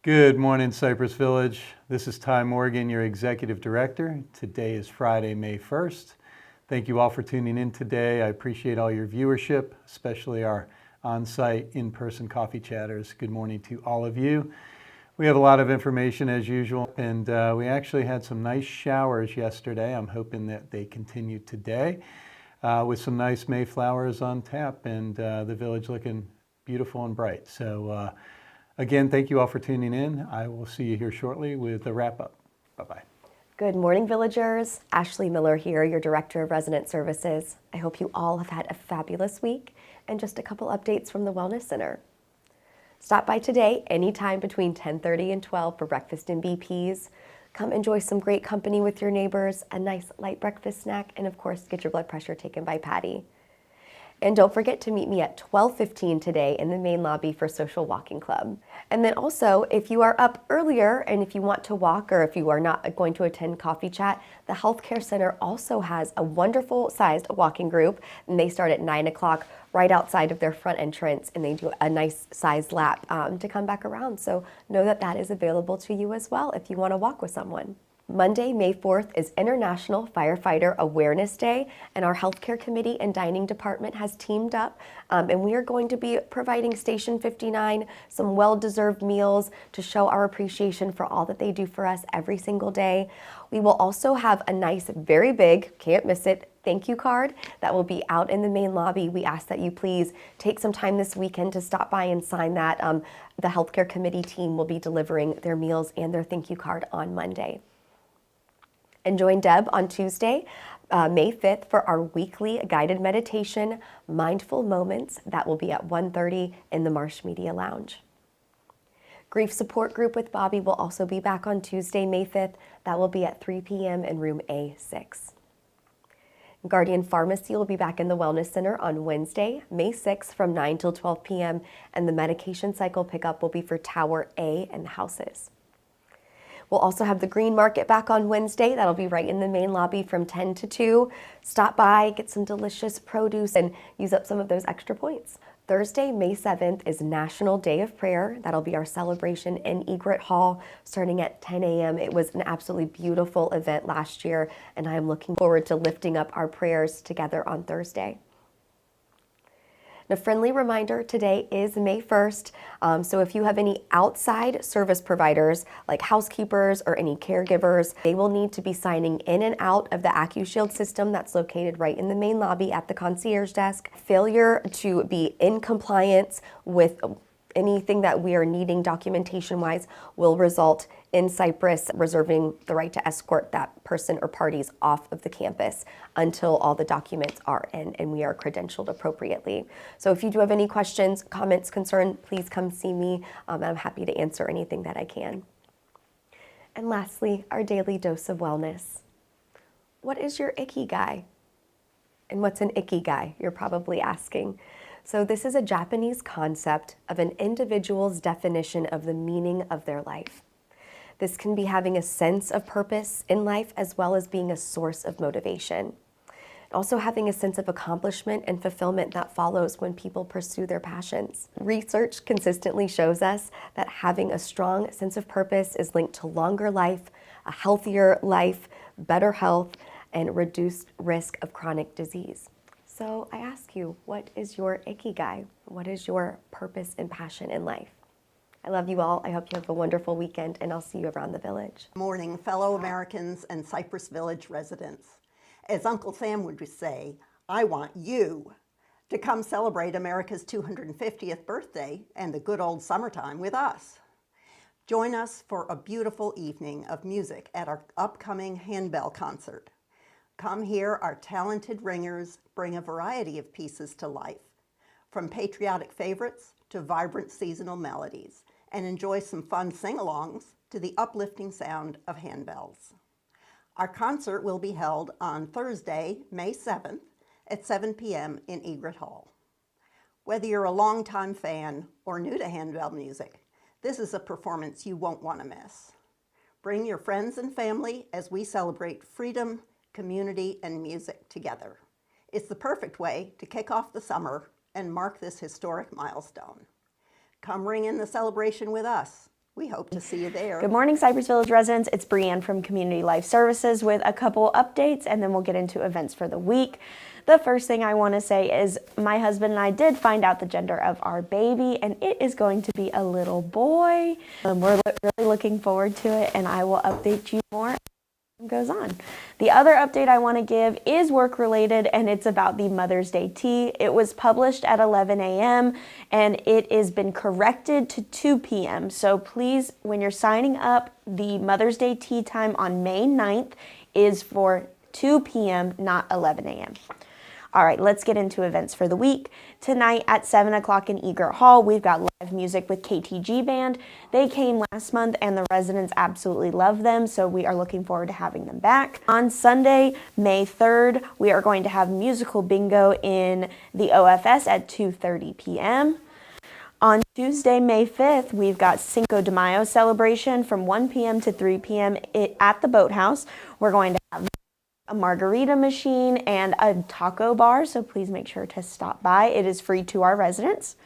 Good morning, Cypress Village. This is Ty Morgan, your Executive Director. Today is Friday, May 1st. Thank you all for tuning in today. I appreciate all your viewership, especially our on-site, in-person coffee chatters. Good morning to all of you. We have a lot of information as usual, and we actually had some nice showers yesterday. I'm hoping that they continue today with some nice Mayflowers on tap and the village looking beautiful and bright. So again, thank you all for tuning in. I will see you here shortly with a wrap-up. Bye-bye. Good morning, villagers. Ashley Miller here, your Director of Resident Services. I hope you all have had a fabulous week, and just a couple updates from the Wellness Center. Stop by today anytime between 10:30 and 12 for breakfast and BPs. Come enjoy some great company with your neighbors, a nice light breakfast snack, and of course, get your blood pressure taken by Patty. And don't forget to meet me at 12:15 today in the main lobby for Social Walking Club. And then also, if you are up earlier and if you want to walk or if you are not going to attend Coffee Chat, the Healthcare Center also has a wonderful sized walking group, and they start at 9 o'clock right outside of their front entrance, and they do a nice sized lap to come back around. So know that that is available to you as well if you want to walk with someone. Monday, May 4th is International Firefighter Awareness Day, and our Healthcare Committee and Dining Department has teamed up, and we are going to be providing Station 59 some well-deserved meals to show our appreciation for all that they do for us every single day. We will also have a nice, very big, can't miss it, thank you card that will be out in the main lobby. We ask that you please take some time this weekend to stop by and sign that. The Healthcare Committee team will be delivering their meals and their thank you card on Monday. And join Deb on Tuesday, May 5th for our weekly guided meditation, Mindful Moments. That will be at 1:30 in the Marsh Media Lounge. Grief Support Group with Bobby will also be back on Tuesday, May 5th. That will be at 3 p.m. in room A6. Guardian Pharmacy will be back in the Wellness Center on Wednesday, May 6th from 9 till 12 p.m. And the medication cycle pickup will be for Tower A and the houses. We'll also have the Green Market back on Wednesday. That'll be right in the main lobby from 10 to 2. Stop by, get some delicious produce, and use up some of those extra points. Thursday, May 7th is National Day of Prayer. That'll be our celebration in Egret Hall starting at 10 a.m. It was an absolutely beautiful event last year, and I am looking forward to lifting up our prayers together on Thursday. And a friendly reminder, today is May 1st, so if you have any outside service providers like housekeepers or any caregivers, they will need to be signing in and out of the AccuShield system that's located right in the main lobby at the concierge desk. Failure to be in compliance with anything that we are needing documentation-wise will result in Cypress reserving the right to escort that person or parties off of the campus until all the documents are in and we are credentialed appropriately. So if you do have any questions, comments, concern, please come see me. I'm happy to answer anything that I can. And lastly, our daily dose of wellness. What is your ikigai? And what's an ikigai? You're probably asking. So this is a Japanese concept of an individual's definition of the meaning of their life. This can be having a sense of purpose in life as well as being a source of motivation. Also having a sense of accomplishment and fulfillment that follows when people pursue their passions. Research consistently shows us that having a strong sense of purpose is linked to longer life, a healthier life, better health, and reduced risk of chronic disease. So I ask you, what is your ikigai? What is your purpose and passion in life? I love you all. I hope you have a wonderful weekend, and I'll see you around the village. Morning, fellow Americans and Cypress Village residents. As Uncle Sam would say, I want you to come celebrate America's 250th birthday and the good old summertime with us. Join us for a beautiful evening of music at our upcoming Handbell concert. Come hear our talented ringers bring a variety of pieces to life, from patriotic favorites to vibrant seasonal melodies, and enjoy some fun sing-alongs to the uplifting sound of handbells. Our concert will be held on Thursday, May 7th at 7 p.m. in Egret Hall. Whether you're a longtime fan or new to handbell music, this is a performance you won't want to miss. Bring your friends and family as we celebrate freedom, community, and music together. It's the perfect way to kick off the summer and mark this historic milestone. Come ring in the celebration with us We hope to see you there. Good morning, Cypress Village residents. It's Brianne from Community Life Services with a couple updates, and then we'll get into events for the week. The first thing I want to say is my husband and I did find out the gender of our baby, and it is going to be a little boy. We're really looking forward to it, and I will update you more as time goes on. The other update I want to give is work related, and it's about the Mother's Day tea. It was published at 11 a.m. and it has been corrected to 2 p.m. So please, when you're signing up, the Mother's Day tea time on May 9th is for 2 p.m., not 11 a.m. All right, let's get into events for the week. Tonight at 7 o'clock in Egert Hall, we've got live music with KTG Band. They came last month and the residents absolutely love them, so we are looking forward to having them back. On Sunday, May 3rd, we are going to have musical bingo in the OFS at 2:30 p.m. On Tuesday, May 5th, we've got Cinco de Mayo celebration from 1 p.m. to 3 p.m. at the Boathouse. We're going to have a margarita machine and a taco bar, so please make sure to stop by. It is free to our residents.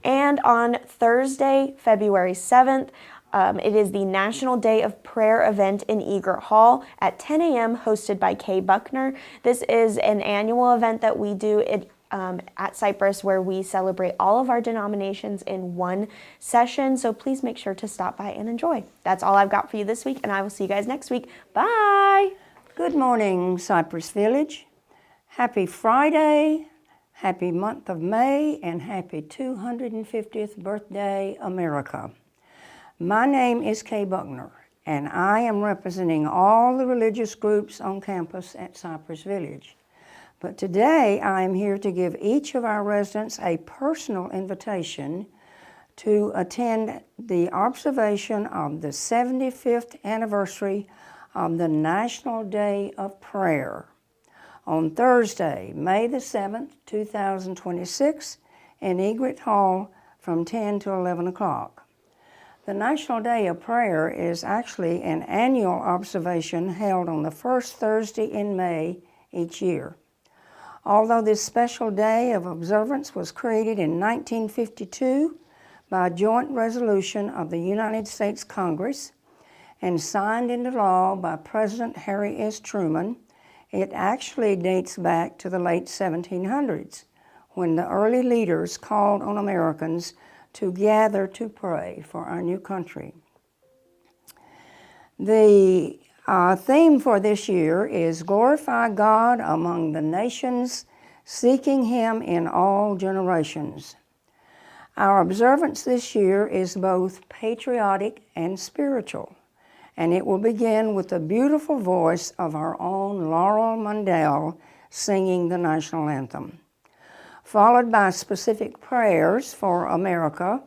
And on Thursday, February 7th, it is the National Day of Prayer event in Egert Hall at 10 a.m. hosted by Kay Buckner. This is an annual event that we do at Cypress where we celebrate all of our denominations in one session, so please make sure to stop by and enjoy. That's all I've got for you this week, and I will see you guys next week. Bye! Good morning, Cypress Village. Happy Friday, happy month of May, and happy 250th birthday, America. My name is Kay Buckner, and I am representing all the religious groups on campus at Cypress Village. But today, I am here to give each of our residents a personal invitation to attend the observation of the 75th anniversary of the National Day of Prayer on Thursday, May the 7th, 2026, in Egert Hall from 10 to 11 o'clock. The National Day of Prayer is actually an annual observation held on the first Thursday in May each year. Although this special day of observance was created in 1952 by a joint resolution of the United States Congress, and signed into law by President Harry S. Truman, it actually dates back to the late 1700s, when the early leaders called on Americans to gather to pray for our new country. The theme for this year is Glorify God Among the Nations, Seeking Him in All Generations. Our observance this year is both patriotic and spiritual, and it will begin with the beautiful voice of our own Laurel Mundell singing the national anthem, followed by specific prayers for America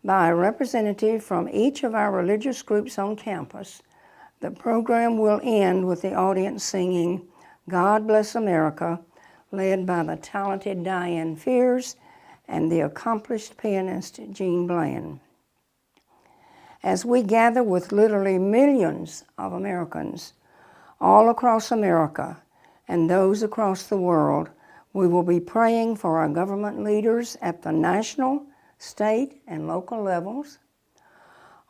by a representative from each of our religious groups on campus. The program will end with the audience singing God Bless America, led by the talented Diane Fears and the accomplished pianist Jean Bland. As we gather with literally millions of Americans all across America and those across the world, we will be praying for our government leaders at the national, state, and local levels,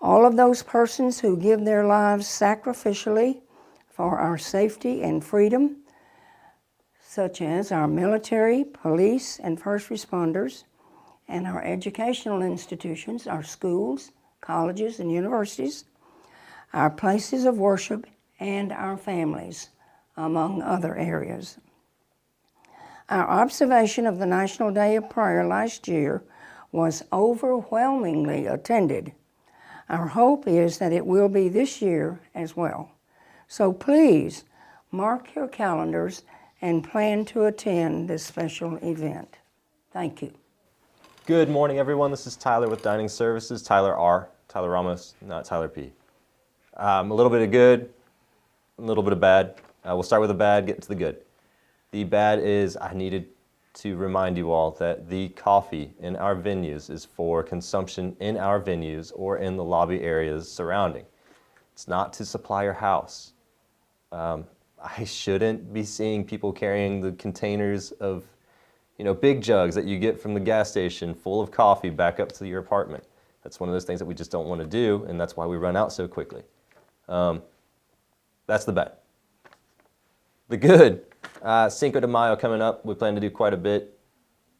all of those persons who give their lives sacrificially for our safety and freedom, such as our military, police, and first responders, and our educational institutions, our schools, colleges, and universities, our places of worship, and our families, among other areas. Our observation of the National Day of Prayer last year was overwhelmingly attended. Our hope is that it will be this year as well. So please mark your calendars and plan to attend this special event. Thank you. Good morning, everyone. This is Tyler with Dining Services, Tyler R. Tyler Ramos, not Tyler P. A little bit of good, a little bit of bad. We'll start with the bad, get to the good. The bad is I needed to remind you all that the coffee in our venues is for consumption in our venues or in the lobby areas surrounding. It's not to supply your house. I shouldn't be seeing people carrying the containers of, big jugs that you get from the gas station full of coffee back up to your apartment. That's one of those things that we just don't want to do, and that's why we run out so quickly. That's the bad. The good, Cinco de Mayo coming up. We plan to do quite a bit,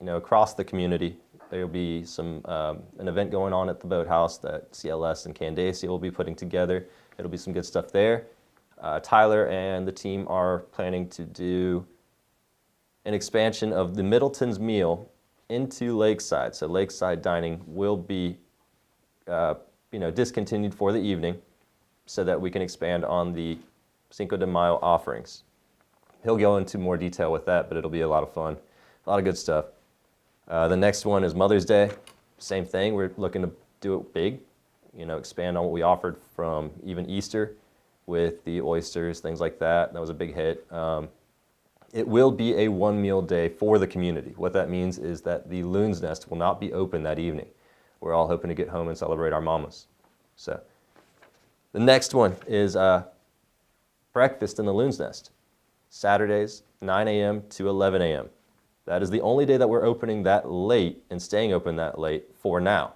across the community. There will be an event going on at the boathouse that CLS and Candacia will be putting together. It'll be some good stuff there. Tyler and the team are planning to do an expansion of the Middleton's meal into Lakeside. So Lakeside dining will be, discontinued for the evening so that we can expand on the Cinco de Mayo offerings. He'll go into more detail with that, but it'll be a lot of fun, a lot of good stuff. The next one is Mother's Day. Same thing. We're looking to do it big, expand on what we offered from even Easter with the oysters, things like that. That was a big hit. It will be a one meal day for the community. What that means is that the Loon's Nest will not be open that evening. We're all hoping to get home and celebrate our mamas. So the next one is breakfast in the Loon's Nest. Saturdays, 9 a.m. to 11 a.m. That is the only day that we're opening that late and staying open that late for now.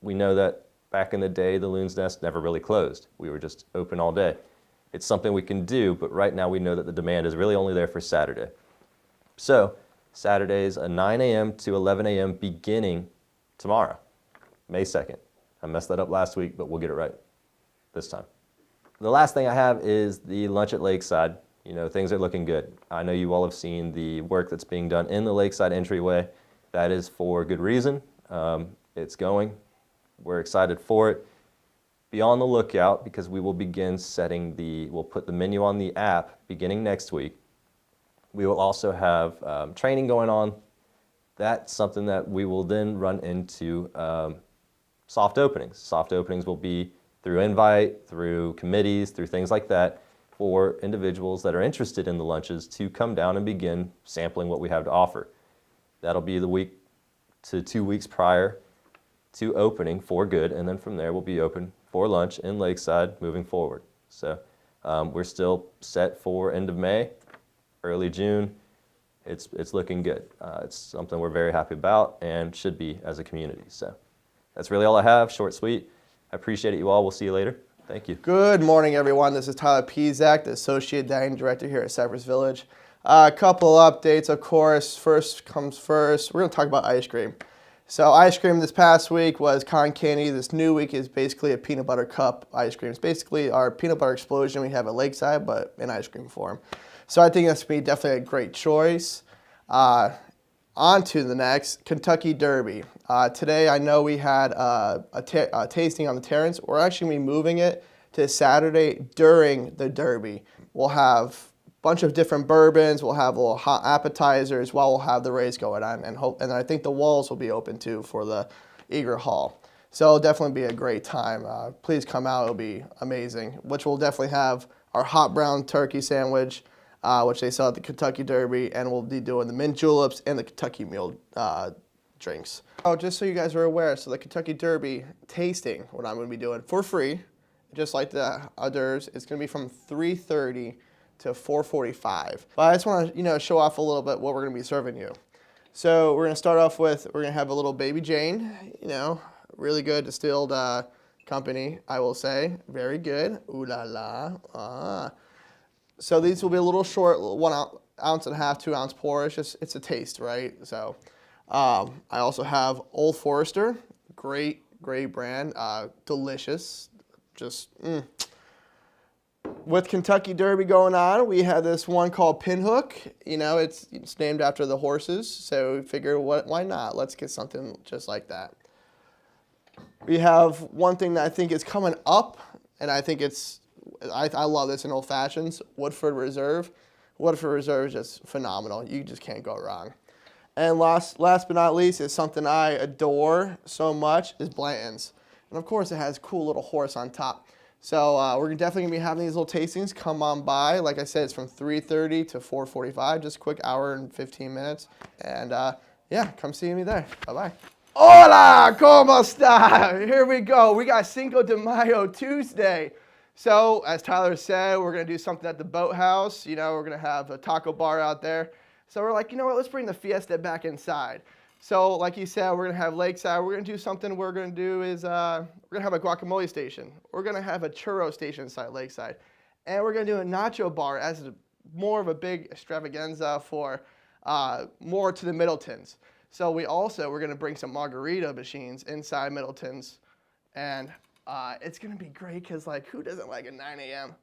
We know that back in the day, the Loon's Nest never really closed. We were just open all day. It's something we can do, but right now we know that the demand is really only there for Saturday. So Saturdays, 9 a.m. to 11 a.m. beginning tomorrow, May 2nd. I messed that up last week, but we'll get it right this time. The last thing I have is the lunch at Lakeside. Things are looking good. I know you all have seen the work that's being done in the Lakeside entryway. That is for good reason. It's going. We're excited for it. Be on the lookout because we will begin we'll put the menu on the app beginning next week. We will also have training going on. That's something that we will then run into soft openings. Soft openings will be through invite, through committees, through things like that for individuals that are interested in the lunches to come down and begin sampling what we have to offer. That'll be the week to 2 weeks prior to opening for good, and then from there we'll be open for lunch in Lakeside moving forward. So we're still set for end of May, early June. It's looking good. It's something we're very happy about and should be as a community. So that's really all I have, short, sweet. I appreciate it, you all. We'll see you later. Thank you. Good morning, everyone. This is Tyler Pizak, the Associate Dining Director here at Cypress Village. A couple updates, of course. First comes first. We're going to talk about ice cream. So ice cream this past week was cotton candy. This new week is basically a peanut butter cup ice cream. It's basically our peanut butter explosion we have at Lakeside, but in ice cream form. So I think that's going to be definitely a great choice. On to the next, Kentucky Derby. Today I know we had a tasting on the Terrace. We're actually going to be moving it to Saturday during the Derby. We'll have a bunch of different bourbons. We'll have little hot appetizers while we'll have the race going on. And I think the walls will be open too for the Eager Hall. So it'll definitely be a great time. Please come out. It'll be amazing. Which we'll definitely have our hot brown turkey sandwich, which they sell at the Kentucky Derby, and we'll be doing the mint juleps and the Kentucky Mule drinks. Oh, just so you guys are aware, so the Kentucky Derby tasting, what I'm going to be doing for free, just like the others, it's going to be from 3:30 to 4:45. But I just want to, show off a little bit what we're going to be serving you. So we're going to start off with, we're going to have a little Baby Jane, really good distilled company, I will say. Very good. Ooh la la. So these will be a little short, 1 ounce and a half, 2 ounce pour. It's a taste, right? So I also have Old Forester, great brand, delicious, With Kentucky Derby going on, we have this one called Pinhook. It's named after the horses, so we figure why not? Let's get something just like that. We have one thing that I think is coming up, and I think I love this in Old Fashions, Woodford Reserve. Woodford Reserve is just phenomenal. You just can't go wrong. And last but not least is something I adore so much is Blanton's. And of course it has a cool little horse on top. So we're definitely going to be having these little tastings. Come on by. Like I said, it's from 3:30 to 4:45, just a quick hour and 15 minutes. And yeah, come see me there. Bye-bye. Hola, ¿cómo está? Here we go. We got Cinco de Mayo Tuesday. So, as Tyler said, we're going to do something at the boathouse. We're going to have a taco bar out there. So we're like, you know what, let's bring the fiesta back inside. So like you said, we're going to have lakeside. We're going to do something we're going to do is we're going to have a guacamole station. We're going to have a churro station inside lakeside. And we're going to do a nacho bar as more of a big extravaganza for more to the Middletons. So we're going to bring some margarita machines inside Middletons. And it's going to be great because, like, who doesn't like a 9 a.m.?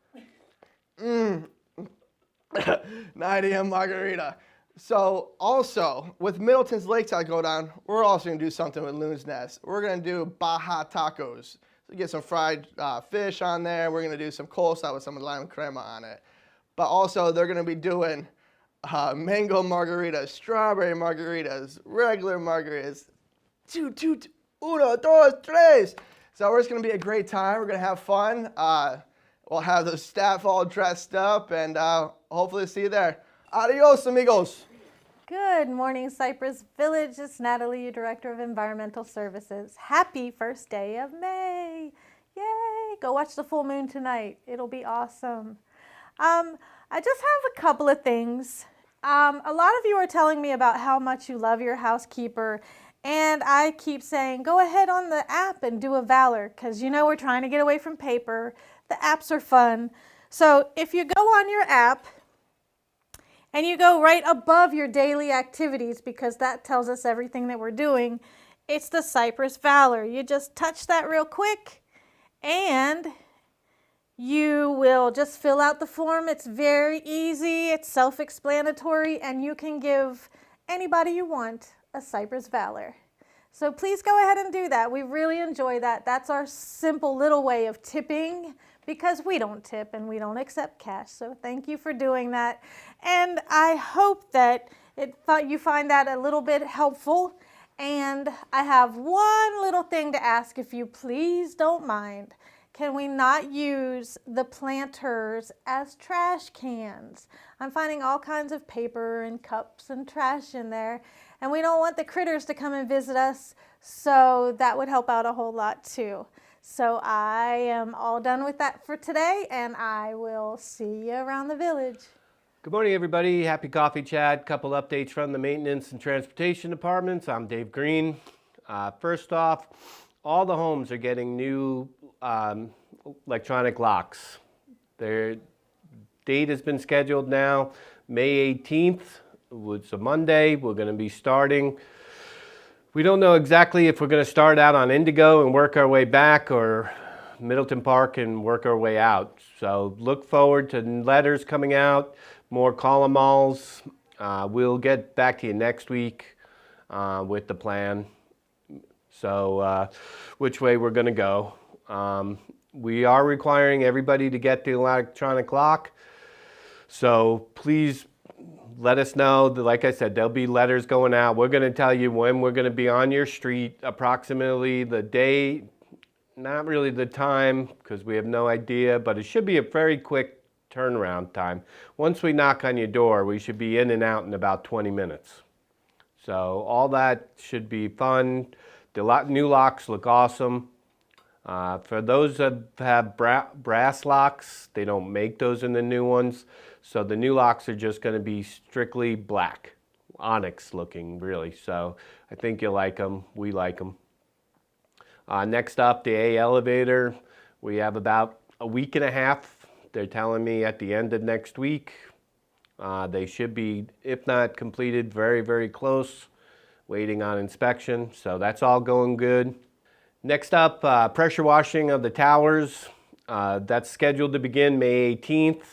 9 a.m. margarita. So also, with Middleton's Lakeside go down, we're also going to do something with Loon's Nest. We're going to do Baja tacos. So get some fried fish on there. We're going to do some coleslaw with some lime crema on it. But also, they're going to be doing mango margaritas, strawberry margaritas, regular margaritas. Uno, dos, tres. So it's going to be a great time. We're going to have fun. We'll have the staff all dressed up, and hopefully see you there. Adios, amigos. Good morning, Cypress Village. It's Natalie, your Director of Environmental Services. Happy first day of May. Yay! Go watch the full moon tonight. It'll be awesome. I just have a couple of things. A lot of you are telling me about how much you love your housekeeper, and I keep saying, go ahead on the app and do a Valor, because you know we're trying to get away from paper. The apps are fun. So if you go on your app, and you go right above your daily activities, because that tells us everything that we're doing, it's the Cypress Valor. You just touch that real quick, and you will just fill out the form. It's very easy, it's self-explanatory, and you can give anybody you want a Cypress Valor. So please go ahead and do that. We really enjoy that. That's our simple little way of tipping, because we don't tip and we don't accept cash. So thank you for doing that. And I hope that you find that a little bit helpful. And I have one little thing to ask, if you please don't mind. Can we not use the planters as trash cans? I'm finding all kinds of paper and cups and trash in there, and we don't want the critters to come and visit us, so that would help out a whole lot too. So I am all done with that for today, and I will see you around the village. Good morning, everybody. Happy Coffee Chat. Couple updates from the Maintenance and Transportation Departments. I'm Dave Green. First off, all the homes are getting new electronic locks. Their date has been scheduled now, May 18th. It's a Monday. We're going to be starting. We don't know exactly if we're going to start out on Indigo and work our way back, or Middleton Park and work our way out. So look forward to letters coming out, more call-em-alls. We'll get back to you next week with the plan. So which way we're going to go. We are requiring everybody to get the electronic lock. So please let us know. Like I said, there'll be letters going out. We're going to tell you when we're going to be on your street, approximately the day, not really the time, because we have no idea, but it should be a very quick turnaround time. Once we knock on your door, we should be in and out in about 20 minutes. So all that should be fun. The new locks look awesome. For those that have brass locks, they don't make those in the new ones. So the new locks are just going to be strictly black, onyx looking really. So I think you'll like them. We like them. Next up, the A elevator. We have about a week and a half. They're telling me at the end of next week. They should be, if not completed, very, very close. Waiting on inspection. So that's all going good. Next up, pressure washing of the towers. That's scheduled to begin May 18th.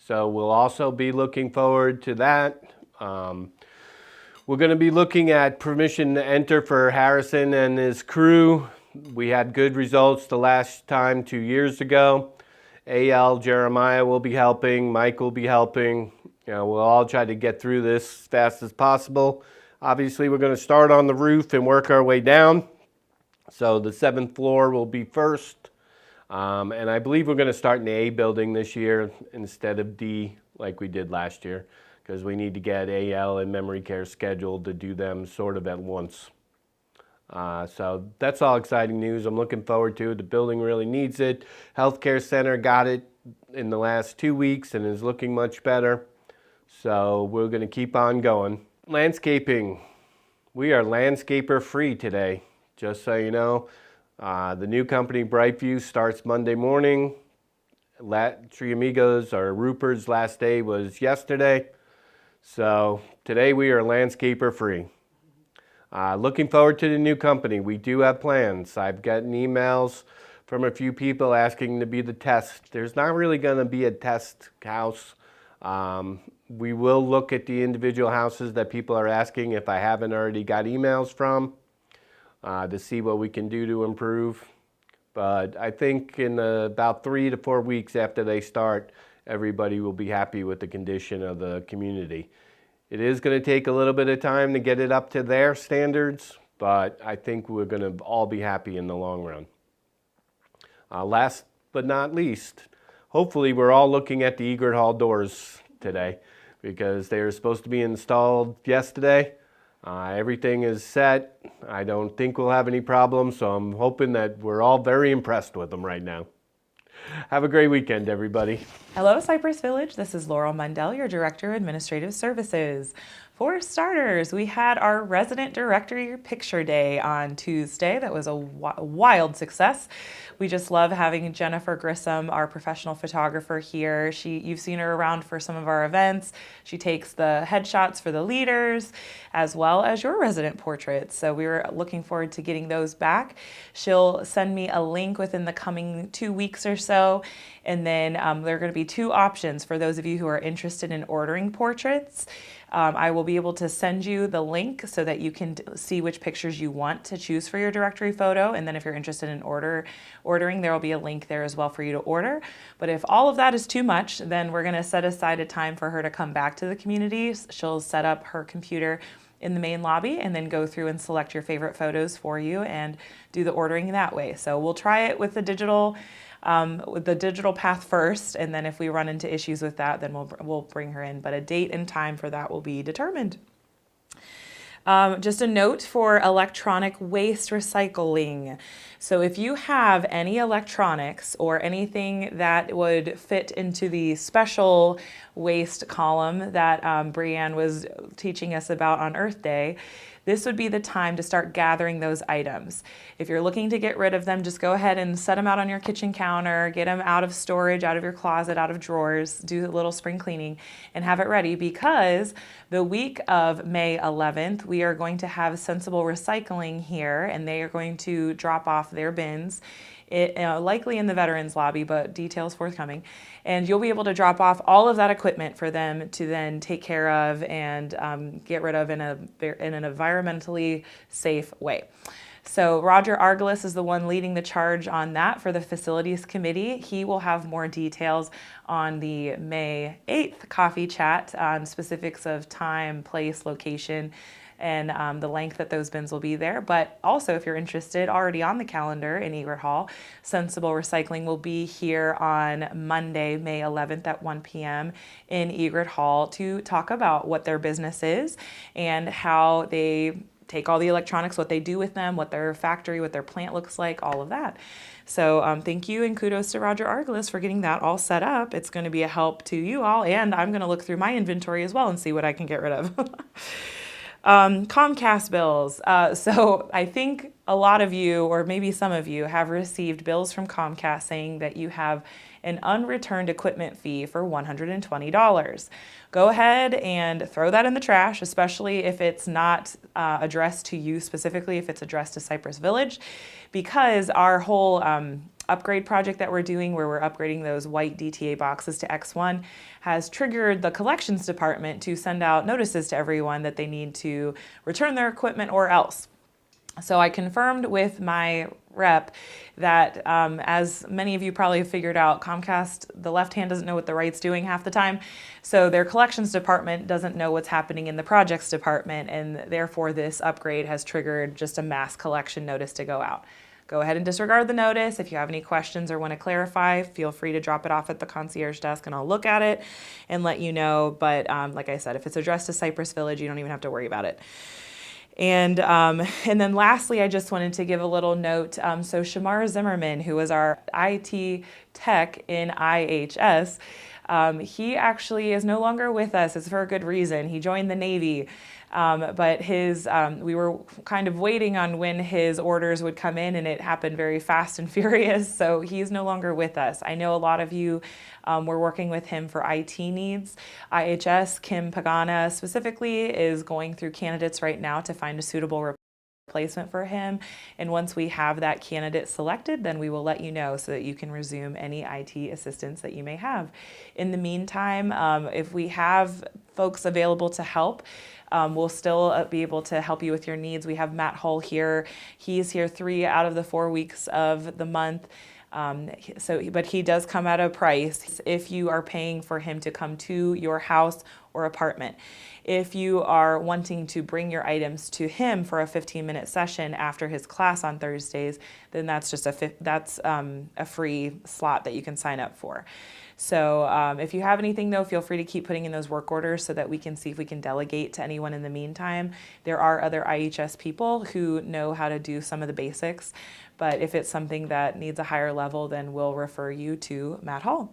So we'll also be looking forward to that. We're going to be looking at permission to enter for Harrison and his crew. We had good results the last time 2 years ago. AL, Jeremiah will be helping. Mike will be helping. You know, we'll all try to get through this as fast as possible. Obviously, we're going to start on the roof and work our way down. So the 7th floor will be first. And I believe we're going to start in the A building this year instead of D like we did last year, because we need to get AL and memory care scheduled to do them sort of at once. So that's all exciting news. I'm looking forward to it. The building really needs it. Healthcare center got it in the last 2 weeks and is looking much better. So we're going to keep on going. Landscaping. We are landscaper free today, just so you know. The new company Brightview starts Monday morning. Tree Amigos or Rupert's last day was yesterday. So today we are landscaper free. Looking forward to the new company. We do have plans. I've gotten emails from a few people asking to be the test. There's not really going to be a test house. We will look at the individual houses that people are asking if I haven't already got emails from to see what we can do to improve. But I think in about 3 to 4 weeks after they start, everybody will be happy with the condition of the community. It is going to take a little bit of time to get it up to their standards, but I think we're going to all be happy in the long run. Last but not least, hopefully we're all looking at the Egret Hall doors today because they were supposed to be installed yesterday. Everything is set. I don't think we'll have any problems, so I'm hoping that we're all very impressed with them right now. Have a great weekend, everybody. Hello, Cypress Village. This is Laurel Mundell, your Director of Administrative Services. For starters, we had our Resident Directory Picture Day on Tuesday. That was a wild success. We just love having Jennifer Grissom, our professional photographer here. You've seen her around for some of our events. She takes the headshots for the leaders as well as your resident portraits. So we were looking forward to getting those back. She'll send me a link within the coming 2 weeks or so. And then there are going to be 2 options for those of you who are interested in ordering portraits. I will be able to send you the link so that you can see which pictures you want to choose for your directory photo. And then if you're interested in ordering, there will be a link there as well for you to order. But if all of that is too much, then we're going to set aside a time for her to come back to the community. She'll set up her computer in the main lobby and then go through and select your favorite photos for you and do the ordering that way. So we'll try it with the digital path first, and then if we run into issues with that, then we'll bring her in. But a date and time for that will be determined. Just a note for electronic waste recycling. So if you have any electronics or anything that would fit into the special waste column that Brianne was teaching us about on Earth Day, this would be the time to start gathering those items. If you're looking to get rid of them, just go ahead and set them out on your kitchen counter, get them out of storage, out of your closet, out of drawers, do a little spring cleaning, and have it ready, because the week of May 11th, we are going to have Sensible Recycling here, and they are going to drop off their bins. Likely in the veterans lobby, but details forthcoming. And you'll be able to drop off all of that equipment for them to then take care of and get rid of in an environmentally safe way. So Roger Argalis is the one leading the charge on that for the facilities committee. He will have more details on the May 8th coffee chat on specifics of time, place, location, and the length that those bins will be there. But also, if you're interested, already on the calendar in Egret Hall, Sensible Recycling will be here on Monday, May 11th at 1 p.m. in Egret Hall to talk about what their business is and how they take all the electronics, what they do with them, what their factory, what their plant looks like, all of that. So thank you and kudos to Roger Argalis for getting that all set up. It's going to be a help to you all, and I'm going to look through my inventory as well and see what I can get rid of. Comcast bills. So I think a lot of you, or maybe some of you, have received bills from Comcast saying that you have an unreturned equipment fee for $120. Go ahead and throw that in the trash, especially if it's not addressed to you specifically, if it's addressed to Cypress Village, because our whole upgrade project that we're doing, where we're upgrading those white DTA boxes to X1, has triggered the collections department to send out notices to everyone that they need to return their equipment or else. So I confirmed with my rep that, as many of you probably have figured out, Comcast, the left hand doesn't know what the right's doing half the time. So their collections department doesn't know what's happening in the projects department, and therefore this upgrade has triggered just a mass collection notice to go out. Go ahead and disregard the notice. If you have any questions or want to clarify, feel free to drop it off at the concierge desk and I'll look at it and let you know. But like I said, if it's addressed to Cypress Village, you don't even have to worry about it. And then lastly, I just wanted to give a little note. So Shamara Zimmerman, who was our IT tech in IHS, He actually is no longer with us. It's for a good reason. He joined the Navy. But we were kind of waiting on when his orders would come in, and it happened very fast and furious, so he's no longer with us. I know a lot of you were working with him for IT needs. IHS, Kim Pagana specifically, is going through candidates right now to find a suitable replacement for him, and once we have that candidate selected, then we will let you know so that you can resume any IT assistance that you may have. In the meantime, if we have folks available to help, we'll still be able to help you with your needs. We have Matt Hull here. He's here 3 out of the 4 weeks of the month. But he does come at a price if you are paying for him to come to your house or apartment. If you are wanting to bring your items to him for a 15-minute session after his class on Thursdays, then that's just a free slot that you can sign up for. So if you have anything, though, feel free to keep putting in those work orders so that we can see if we can delegate to anyone in the meantime. There are other IHS people who know how to do some of the basics, but if it's something that needs a higher level, then we'll refer you to Matt Hall.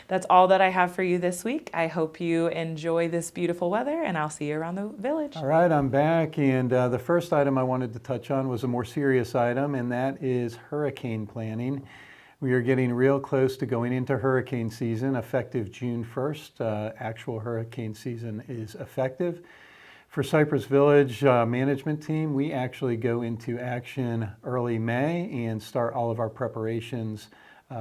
That's all that I have for you this week. I hope you enjoy this beautiful weather, and I'll see you around the village. All right, I'm back, and the first item I wanted to touch on was a more serious item, and that is hurricane planning. We are getting real close to going into hurricane season, effective June 1st. Actual hurricane season is effective. For Cypress Village management team, we actually go into action early May and start all of our preparations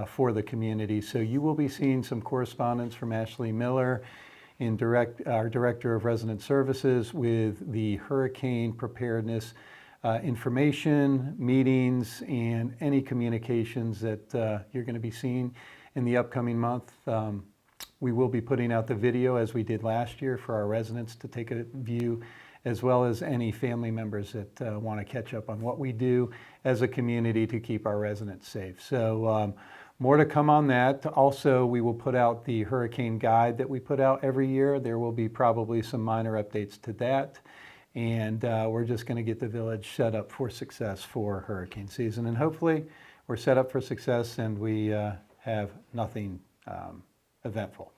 for the community. So you will be seeing some correspondence from Ashley Miller, our Director of Resident Services, with the hurricane preparedness information, meetings, and any communications that you're going to be seeing in the upcoming month. We will be putting out the video as we did last year for our residents to take a view, as well as any family members that want to catch up on what we do as a community to keep our residents safe. So more to come on that. Also, we will put out the hurricane guide that we put out every year. There will be probably some minor updates to that. And we're just going to get the village set up for success for hurricane season. And hopefully we're set up for success and we have nothing eventful.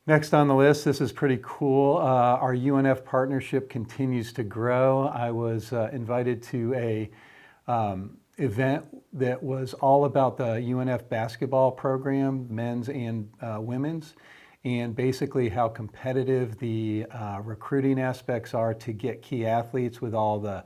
Next on the list, this is pretty cool. Our UNF partnership continues to grow. I was invited to a event that was all about the UNF basketball program, men's and women's, and basically how competitive the recruiting aspects are to get key athletes with all the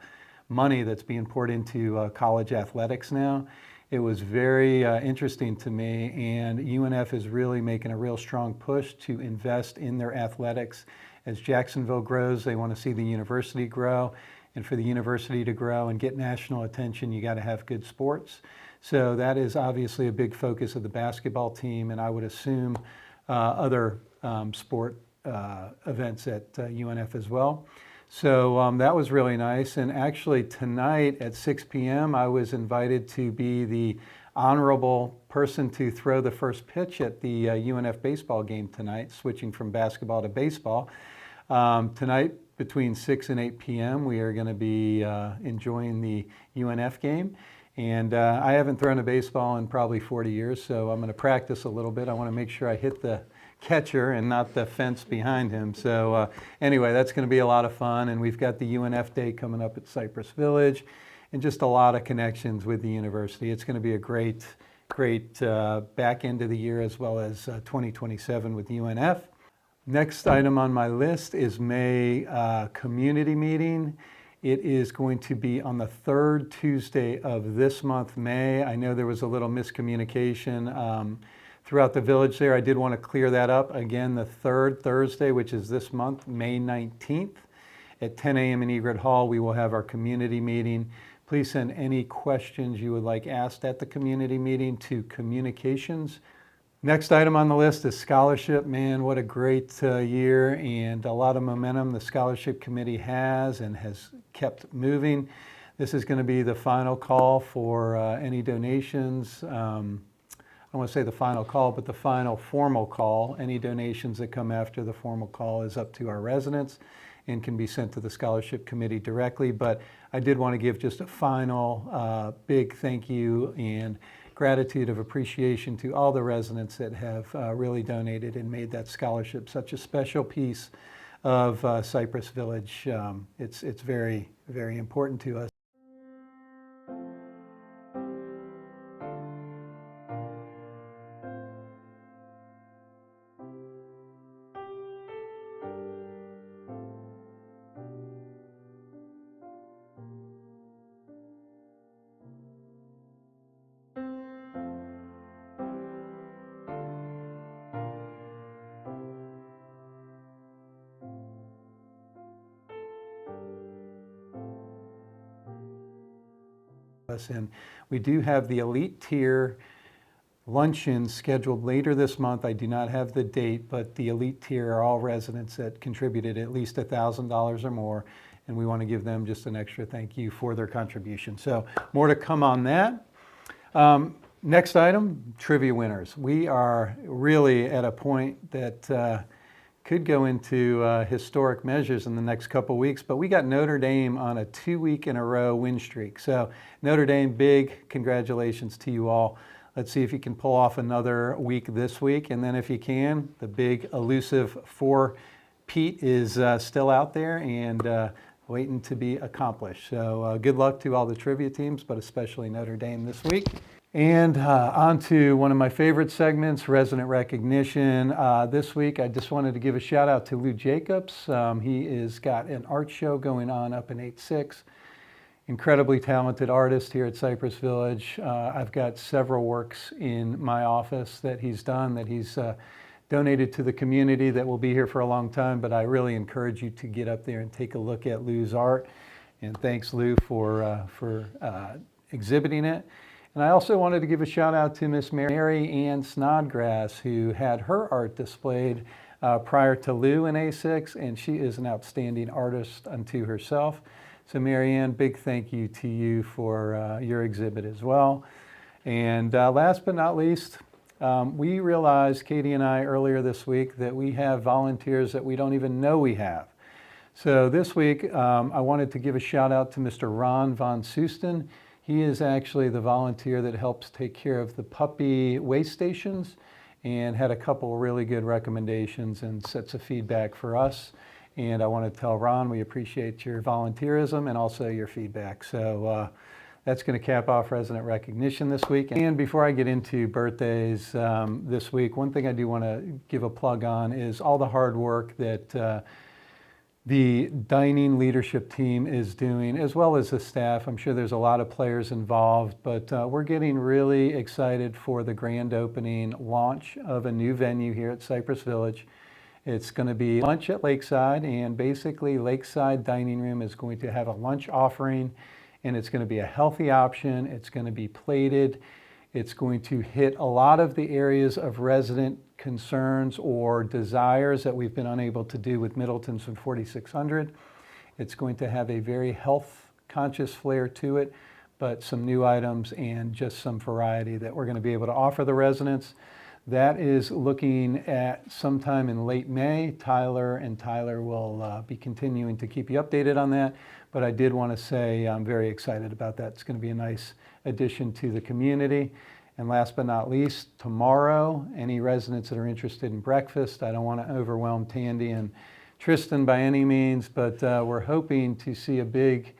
money that's being poured into college athletics now. It was very interesting to me, and UNF is really making a real strong push to invest in their athletics. As Jacksonville grows, they want to see the university grow, and for the university to grow and get national attention, you got to have good sports. So that is obviously a big focus of the basketball team, and I would assume other sport events at UNF as well. So that was really nice. And actually tonight at 6 p.m. I was invited to be the honorable person to throw the first pitch at the UNF baseball game tonight, switching from basketball to baseball. Tonight between 6 and 8 p.m. we are going to be enjoying the UNF game. And I haven't thrown a baseball in probably 40 years, so I'm going to practice a little bit. I want to make sure I hit the catcher and not the fence behind him. So anyway, that's going to be a lot of fun. And we've got the UNF Day coming up at Cypress Village and just a lot of connections with the university. It's going to be a great back end of the year as well as 2027 with UNF. Next item on my list is May community meeting. It is going to be on the third Tuesday of this month, May. I know there was a little miscommunication throughout the village there. I did want to clear that up. Again, the third Thursday, which is this month, May 19th, at 10 a.m. in Egret Hall, we will have our community meeting. Please send any questions you would like asked at the community meeting to communications. Next item on the list is scholarship. Man, what a great year and a lot of momentum the scholarship committee has and has kept moving. This is going to be the final call for any donations. I don't want to say the final call, but the final formal call. Any donations that come after the formal call is up to our residents and can be sent to the scholarship committee directly. But I did want to give just a final big thank you and gratitude of appreciation to all the residents that have really donated and made that scholarship such a special piece of Cypress Village. It's very, very important to us. And we do have the elite tier luncheon scheduled later this month. I do not have the date, but the elite tier are all residents that contributed at least $1,000 or more, and we want to give them just an extra thank you for their contribution. So more to come on that. Next item, trivia winners. We are really at a point that could go into historic measures in the next couple weeks, but we got Notre Dame on a 2-week in a row win streak. So Notre Dame, big congratulations to you all. Let's see if you can pull off another week this week, and then if you can, the big elusive 4-peat is still out there and waiting to be accomplished. So good luck to all the trivia teams, but especially Notre Dame this week. And on to one of my favorite segments, resident recognition. This week, I just wanted to give a shout out to Lou Jacobs. He has got an art show going on up in 8-6. Incredibly talented artist here at Cypress Village. I've got several works in my office that he's done, that he's donated to the community that will be here for a long time, but I really encourage you to get up there and take a look at Lou's art. And thanks, Lou, for exhibiting it. And I also wanted to give a shout out to Miss Mary Ann Snodgrass, who had her art displayed prior to Lou in A6, and she is an outstanding artist unto herself. So Mary Ann, big thank you to you for your exhibit as well. And last but not least, we realized, Katie and I, earlier this week, that we have volunteers that we don't even know we have. So this week, I wanted to give a shout out to Mr. Ron Von Susten. He is actually the volunteer that helps take care of the puppy waste stations and had a couple really good recommendations and sets of feedback for us. And I want to tell Ron we appreciate your volunteerism and also your feedback. So that's going to cap off resident recognition this week. And before I get into birthdays this week, one thing I do want to give a plug on is all the hard work that the dining leadership team is doing, as well as the staff. I'm sure there's a lot of players involved, but we're getting really excited for the grand opening launch of a new venue here at Cypress Village. It's going to be lunch at Lakeside, and basically Lakeside Dining Room is going to have a lunch offering, and it's going to be a healthy option. It's going to be plated. It's going to hit a lot of the areas of resident concerns or desires that we've been unable to do with Middleton's and 4600. It's going to have a very health-conscious flair to it, but some new items and just some variety that we're going to be able to offer the residents. That is looking at sometime in late May. Tyler will be continuing to keep you updated on that, but I did want to say I'm very excited about that. It's going to be a nice addition to the community. And last but not least, tomorrow, any residents that are interested in breakfast, I don't want to overwhelm Tandy and Tristan by any means, but we're hoping to see a big,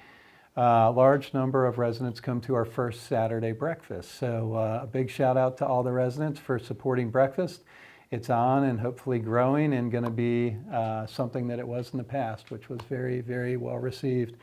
large number of residents come to our first Saturday breakfast. So a big shout out to all the residents for supporting breakfast. It's on and hopefully growing and going to be something that it was in the past, which was very, very well received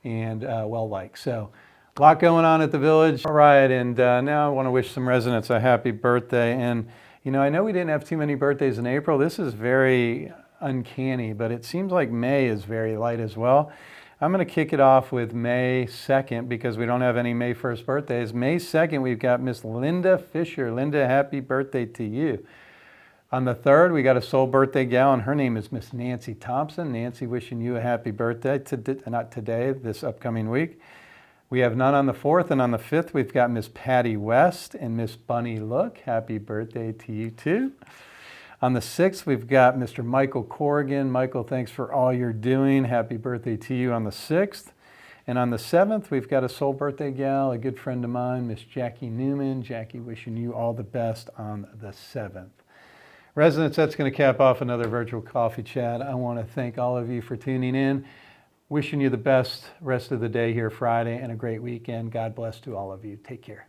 and well liked. So a lot going on at the village. All right, and now I want to wish some residents a happy birthday. And you know, I know we didn't have too many birthdays in April. This is very uncanny, but it seems like May is very light as well. I'm going to kick it off with May 2nd because we don't have any May 1st birthdays. May 2nd, we've got Miss Linda Fisher. Linda, happy birthday to you. On the 3rd, we got a soul birthday gal, and her name is Miss Nancy Thompson. Nancy, wishing you a happy birthday, not today, this upcoming week. We have none on the 4th, and on the 5th, we've got Miss Patty West and Miss Bunny Look. Happy birthday to you too. On the 6th, we've got Mr. Michael Corrigan. Michael, thanks for all you're doing. Happy birthday to you on the 6th. And on the 7th, we've got a soul birthday gal, a good friend of mine, Miss Jackie Newman. Jackie, wishing you all the best on the 7th. Residents, that's going to cap off another virtual coffee chat. I want to thank all of you for tuning in. Wishing you the best rest of the day here Friday and a great weekend. God bless to all of you. Take care.